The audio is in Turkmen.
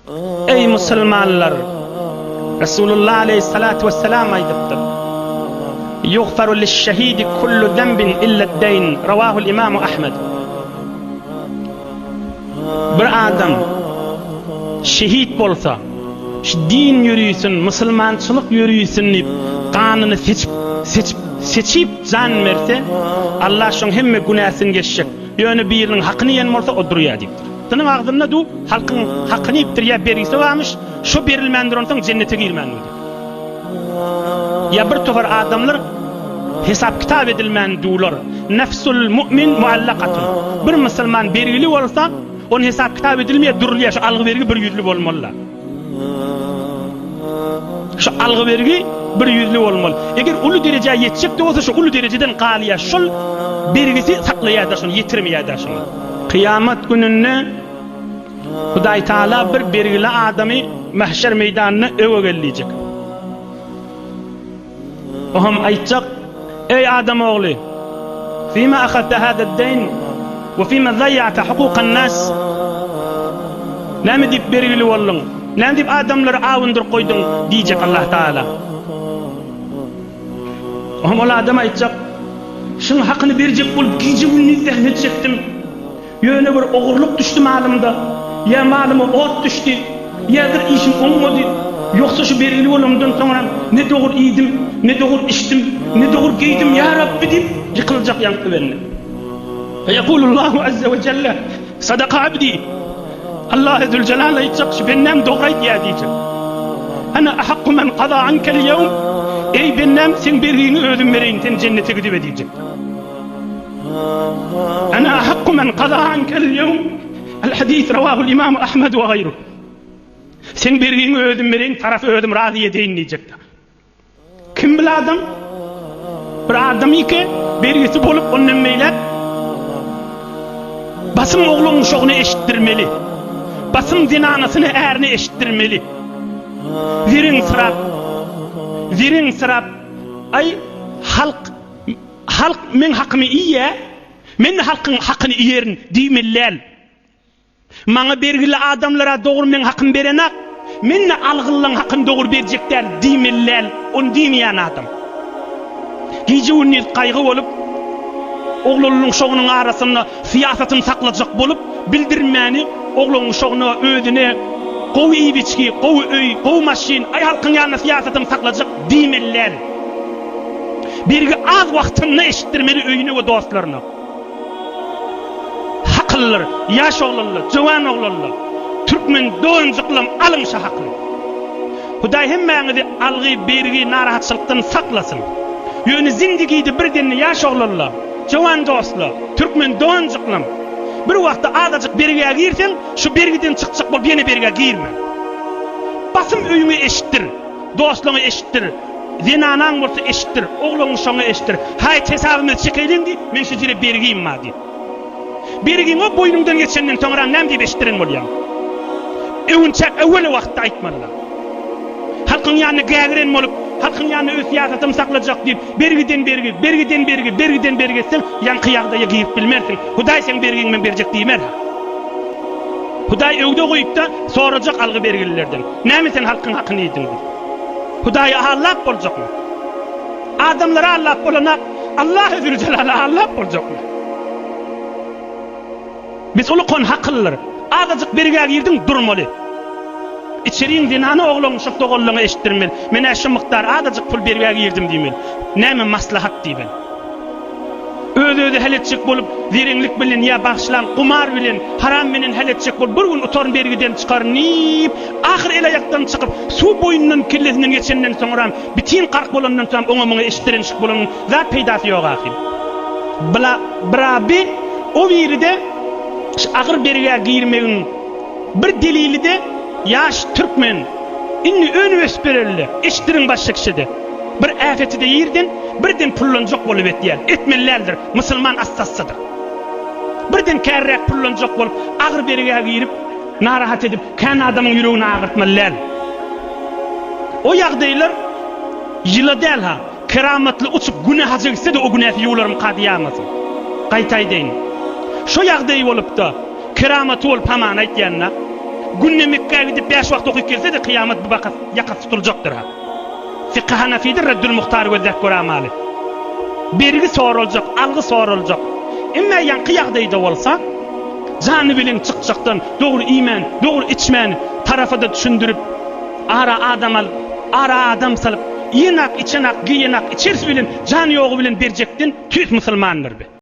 Ey musulmanlar, Resulullah aleyhissalatu vesselam aydıptır. Yughfaru liş-şehidi kullu zenbin illa'd-dayn. Ravahul İmam Ahmed. Bir adam şehit bolsa, din yürüysün, musulmançılık yürüysün deyip kanını seçip can verse, Allah şoň hemme günäsini geçecek. Ýöne biriniň hakyny ýen bolsa o durýa diýipdir. Tının ağzında du halkyň hakyny ýipdirýär bergisi varmış, şo berilmendir ondan cennete girmän diýip. Ya bir tofar adamlar hesap kitap edilmän dular. Nefsul mu'min muallaqatun. Bir musulman bergili bolsa, on hesap kitap edilmeýär, durulýar. Şu algy bergi bir ýüzlü bolmaly. Şu algy bergi bir ýüzlü bolmaly. Eger uly derejeye ýetjek bolsa, şu uly derejeden galýar. Şol bergisi saklaýar, şonu ýetirmeýär şonu. Kıyamet gününde Hudaý Taala bir bergili adamy mahşer meýdanyna öwe gelýek. Oham aýtjak: "Ey adam ogly, fima akhadta hada ad-dayn we fima dayya'ta huquqan nas?" Näme dip bergili boldun? Näme dip adamlary awyndyr koydun diýjek Allah Taala. Oham ol adam aýtjak: "Şuň hakyny berjek bolup gije günni zähmet çekdim. Ýöne bir ogurluk düşdi malymda. Ya malymy ot düşdi, ýa-da işim oňmady. Ýoksa şu bergili bolamdan soňra ne dogur ýedim, ne dogur içdim, ne dogur giydim ya Rabbi dip ýykyljak ýanky benne." Feyekulullahu azze ve celle: "Sadaka abdi." Allah Zul Celal aýtjak: "Şu bennem dogryt ýa" diýjek. "Ana ahakku men qada anka al-yawm." Ey bennem sen bergini özüm bereýin, sen jennete gidip diýjek. "Ana ahakku men qada anka al-yawm." El-hadis rawahu al-İmam Ahmed ve gayruh. Sen bergini özüm bereýin, taraf özüm razy edeýin diýjek. Kim bil adam? Bir adam ike bergisi bolup ondan meýlep basym ogluň şoňy eşitdirmeli. Basym dinanasyny ärini eşitdirmeli. Zirin sırap. Ay halk men hakymy iýe, men halkyň hakyny iýerin diýmellär. Maňa bergili adamlara dogry men hakyny berenak, men algyllaň hakyny dogry berjekler diýmellär. On diýmeýän adam. Gije unnil kaygı bolup, oğlunun şoğunun arasında siyasetini saklajak bolup, bildirmeni oğlunun şoğuna özüne gowy iýbiçki, gowy öý, gowy maşin, ay halkyň ýanyna siyasetini saklajak diýmellär. Birgi az wagtyny eşitdirmeli öýüne we dostlaryna. Hakyllar, ýaş oglanlar, jowan oglanlar, türkmen doňjyklam alyň şa hakly. Hudaý hemmäňizi algy bergi narahatçylykdan saklasın. Ýöne zindigide birden ýaş oglanlar, jowan dostlar, türkmen doňjyklam. Bir wagtda azajyk bergiä girsen, şu bergiden çykjak bol, ýene bergiä girme. Basym öýüňi eşitdir, dostlaryňy eşitdir. Zinanaň bolsa eşitdir, oglaryň şoňy eşitdir. Hay tesabymy çekeýin di, men şu jere bergiýim ma di. Bergiň o boýnundan geçenden soňra näme diýip eşitdiren bolýar? Öwünçek ewwel wagtda aýtmadylar. Halkyň ýanyna gägiren bolup, halkyň ýanyna öz siýasatyny saklajak diýip bergiden bergi sen ýanky ýagda ýigip bilmersiň. Hudaý sen bergiň men berjek diýmer. Hudaý öwde goýup da sorajak algy bergililerden. Näme sen halkyň hakyny ýedin? Hudaý allap boljakmy? Adamlara allap bolanak, Allah Zul Celal allap boljakmy? Biz ulukon hakyllar, azajyk bergiä girdiň durmaly. İçeriň dinany oglaň şok dogallaňy eşitdirmeli. Men şu mykdar azajyk pul bergiä girdim diýmeli. Näme maslahat diýben? Öýde heletçik bolup, zeriňlik bilen ýa bagşlan, gumar bilen, haram bilen heletçik bolup, bir gün oturun bergiden çykarnyp, ahyr el aýakdan çykyp, suw boýundan kellesinden geçenden soňra bitin qark bolandan soň oňa muňa eşitdiren şyk bolan zat peýdasy ýok ahir. Brabi o biride agyr bergiä girmegiň bir delili de yaş Türkmen inni önü ösperelli eşitdirin başşekşede bir afeti de yerdin birden pullanjak bolup etýär etmellerdir musulman assassadyr birden kärrek pullanjak bolup agyr bergiä girip narahat edip kan adamyň ýüregini agyrtmalar. O ýagdaýlar ýyla däl ha keramatly uçup günah hajygsa da o günah ýolarym qadýamasyn gaýtaý deýin. Şo ýagdaý bolup da keramat bolup haman aýtýanna günne Mekke'ye gidip 5 wagt okuyup gelse de kıyamet bu bakat yakası tutulacaktır ha. Fiqh Hanafi'dir Reddül Muhtar gözlek göramalı. Bergi sorulacak, algı sorulacak. Emma yanqıyaqdayda bolsa, canı bilen çıkacaktan doğru iman, doğru içmen tarafı da düşündürüp ara adam salıp yenak, içenak, giyenak, içerisi bilen, canı yoğu bilen berjektin tüyt musulmandır be.